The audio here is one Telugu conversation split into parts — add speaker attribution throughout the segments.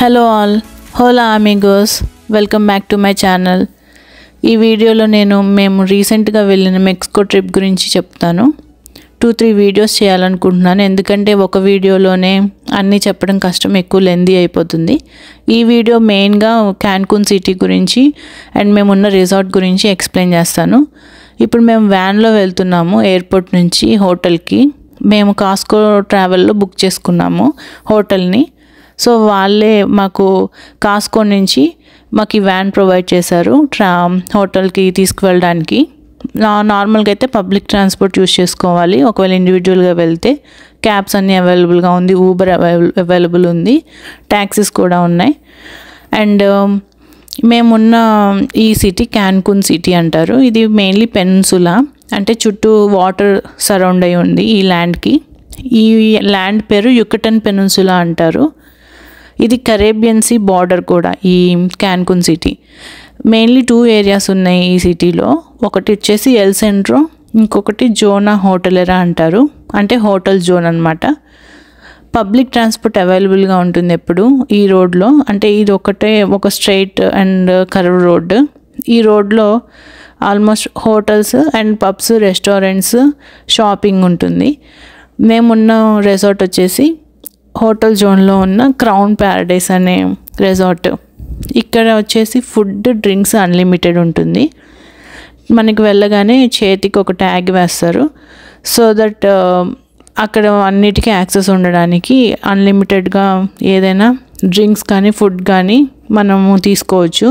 Speaker 1: Hello all, hola amigos, welcome back to my channel. ఈ వీడియోలో మేము రీసెంట్గా వెళ్ళిన మెక్సికో ట్రిప్ గురించి చెప్తాను. 2-3 వీడియోస్ చేయాలనుకుంటున్నాను, ఎందుకంటే ఒక వీడియోలోనే అన్నీ చెప్పడం కష్టం, ఎక్కువ లెందీ అయిపోతుంది. ఈ వీడియో మెయిన్గా క్యాన్కున్ సిటీ గురించి అండ్ మేమున్న రిసార్ట్ గురించి ఎక్స్ప్లెయిన్ చేస్తాను. ఇప్పుడు మేము వ్యాన్లో వెళ్తున్నాము ఎయిర్పోర్ట్ నుంచి హోటల్కి. మేము కాస్కో ట్రావెల్లో బుక్ చేసుకున్నాము హోటల్ని. సో వాళ్ళే మాకు కాస్కో నుంచి మాకు ఈ వ్యాన్ ప్రొవైడ్ చేశారు హోటల్కి తీసుకువెళ్ళడానికి. నార్మల్గా అయితే పబ్లిక్ ట్రాన్స్పోర్ట్ యూస్ చేసుకోవాలి. ఒకవేళ ఇండివిజువల్గా వెళ్తే క్యాబ్స్ అన్నీ అవైలబుల్గా ఉంది, ఊబర్ అవైలబుల్ ఉంది, ట్యాక్సీస్ కూడా ఉన్నాయి. అండ్ మేమున్న ఈ సిటీ క్యాన్కున్ సిటీ అంటారు. ఇది మెయిన్లీ పెనిన్సులా, అంటే చుట్టూ వాటర్ సరౌండ్ అయి ఉంది ఈ ల్యాండ్కి. ఈ ల్యాండ్ పేరు యుకటన్ పెనిన్సులా అంటారు. ఇది కరేబియన్ సీ బార్డర్ కూడా ఈ క్యాన్కున్ సిటీ. మెయిన్లీ 2 ఏరియాస్ ఉన్నాయి ఈ సిటీలో. ఒకటి వచ్చేసి ఎల్ సెంట్రో, ఇంకొకటి జోనా హోటలెరా అంటారు, అంటే హోటల్ జోన్ అనమాట. పబ్లిక్ ట్రాన్స్పోర్ట్ అవైలబుల్గా ఉంటుంది ఎప్పుడు ఈ రోడ్లో. అంటే ఇది ఒక స్ట్రైట్ అండ్ కర్వ్ రోడ్. ఈ రోడ్లో almost hotels and pubs, restaurants, shopping ఉంటుంది. మేమున్న రిసార్ట్ వచ్చేసి హోటల్ జోన్లో ఉన్న క్రౌన్ ప్యారడైస్ అనే రిసార్ట్. ఇక్కడ వచ్చేసి ఫుడ్, డ్రింక్స్ అన్లిమిటెడ్ ఉంటుంది. మనకి వెళ్ళగానే చేతికి ఒక ట్యాగ్ వేస్తారు, సో దట్ అక్కడ అన్నిటికీ యాక్సెస్ ఉండడానికి అన్లిమిటెడ్గా ఏదైనా డ్రింక్స్ కానీ ఫుడ్ కానీ మనము తీసుకోవచ్చు.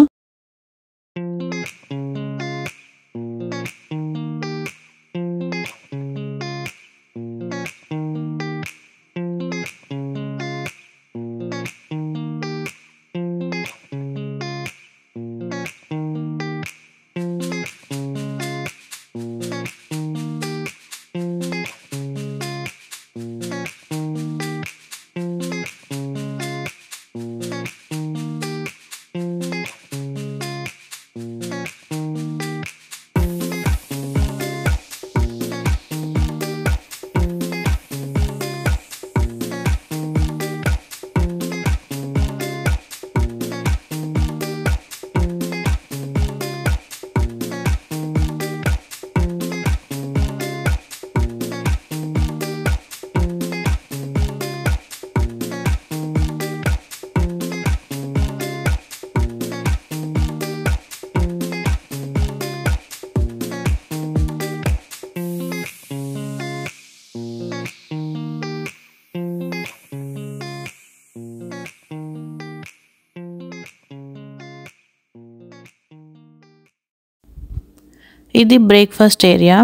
Speaker 1: ఇది breakfast area.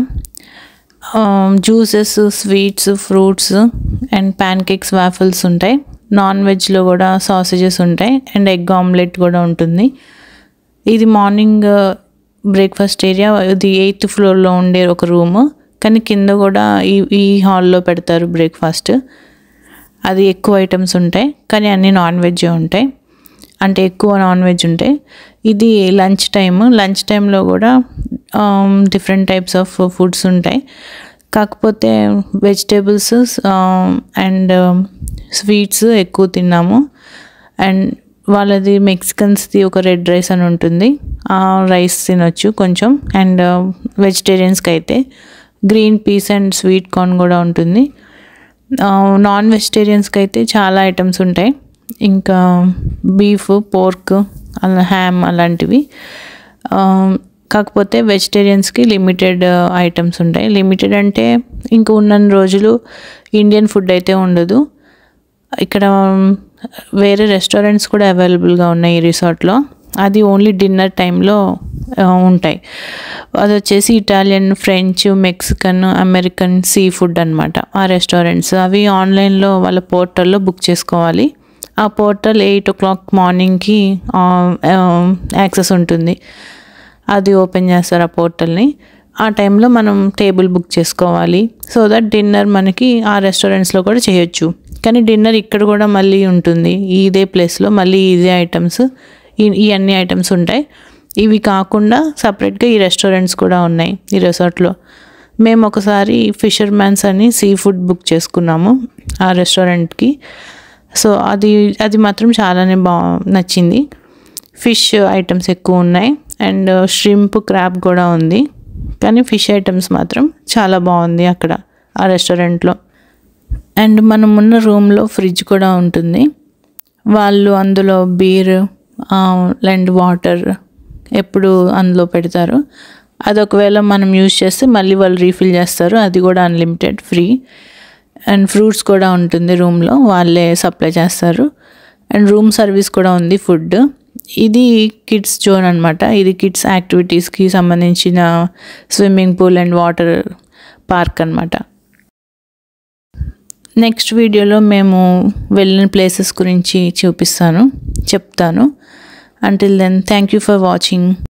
Speaker 1: Juices, sweets, fruits and pan cakes, waffles ఉంటాయి. నాన్ వెజ్లో కూడా సాసేజెస్ ఉంటాయి అండ్ ఎగ్ ఆమ్లెట్ కూడా ఉంటుంది. ఇది మార్నింగ్ బ్రేక్ఫాస్ట్ ఏరియా. ఇది 8th ఫ్లోర్లో ఉండే ఒక రూము, కానీ కింద కూడా ఈ హాల్లో పెడతారు బ్రేక్ఫాస్ట్. అది ఎక్కువ ఐటమ్స్ ఉంటాయి, కానీ అన్నీ నాన్ వెజ్జే ఉంటాయి, అంటే ఎక్కువ నాన్ వెజ్ ఉంటాయి. ఇది లంచ్ టైంలో కూడా డిఫరెంట్ టైప్స్ ఆఫ్ ఫుడ్స్ ఉంటాయి. కాకపోతే వెజిటేబుల్స్ అండ్ స్వీట్స్ ఎక్కువ తిన్నాము. అండ్ వాళ్ళది మెక్సికన్స్ది ఒక రెడ్ రైస్ అని ఉంటుంది, ఆ రైస్ తినొచ్చు కొంచెం. అండ్ వెజిటేరియన్స్కి అయితే green peas and sweet corn కూడా ఉంటుంది. నాన్ వెజిటేరియన్స్కి అయితే చాలా ఐటమ్స్ ఉంటాయి, ఇంకా బీఫ్, పోర్క్, అలా హ్యామ్ అలాంటివి. కాకపోతే వెజిటేరియన్స్కి లిమిటెడ్ ఐటమ్స్ ఉంటాయి. లిమిటెడ్ అంటే ఇంకా ఉన్న రోజులు ఇండియన్ ఫుడ్ అయితే ఉండదు. ఇక్కడ వేరే రెస్టారెంట్స్ కూడా అవైలబుల్గా ఉన్నాయి ఈ రిసార్ట్లో. అది ఓన్లీ డిన్నర్ టైంలో ఉంటాయి. అది వచ్చేసి Italian, French, Mexican, American sea food అనమాట ఆ రెస్టారెంట్స్. అవి ఆన్లైన్లో వాళ్ళ పోర్టల్లో బుక్ చేసుకోవాలి. ఆ పోర్టల్ 8 o'clock మార్నింగ్కి యాక్సెస్ ఉంటుంది. అది ఓపెన్ చేస్తారు ఆ పోర్టల్ని. ఆ టైంలో మనం టేబుల్ బుక్ చేసుకోవాలి, సో దట్ డిన్నర్ మనకి ఆ రెస్టారెంట్స్లో కూడా చేయొచ్చు. కానీ డిన్నర్ ఇక్కడ కూడా మళ్ళీ ఉంటుంది, ఇదే ప్లేస్లో మళ్ళీ ఇదే ఐటమ్స్, ఈ అన్ని ఐటమ్స్ ఉంటాయి. ఇవి కాకుండా సపరేట్గా ఈ రెస్టారెంట్స్ కూడా ఉన్నాయి ఈ రిసార్ట్లో. మేము ఒకసారి ఫిషర్ మ్యాన్స్ అని సీ ఫుడ్ బుక్ చేసుకున్నాము ఆ రెస్టారెంట్కి. సో అది మాత్రం చాలానే నచ్చింది. ఫిష్ ఐటమ్స్ ఎక్కువ ఉన్నాయి అండ్ ష్రింప్ క్రాబ్ కూడా ఉంది. కానీ ఫిష్ ఐటమ్స్ మాత్రం చాలా బాగుంది అక్కడ ఆ రెస్టారెంట్లో. అండ్ మనం ఉన్న రూమ్లో ఫ్రిడ్జ్ కూడా ఉంటుంది. వాళ్ళు అందులో బీర్ అండ్ వాటర్ ఎప్పుడు అందులో పెడతారు. అది ఒకవేళ మనం యూజ్ చేస్తే మళ్ళీ వాళ్ళు రీఫిల్ చేస్తారు. అది కూడా అన్లిమిటెడ్ ఫ్రీ. అండ్ ఫ్రూట్స్ కూడా ఉంటుంది రూమ్లో, వాళ్ళే సప్లై చేస్తారు. అండ్ రూమ్ సర్వీస్ కూడా ఉంది, ఫుడ్. ఇది కిడ్స్ జోన్ అనమాట. ఇది కిడ్స్ యాక్టివిటీస్కి సంబంధించిన swimming pool and water park అనమాట. నెక్స్ట్ వీడియోలో మేము వెళ్ళిన ప్లేసెస్ గురించి చెప్తాను. Until then, thank you for watching.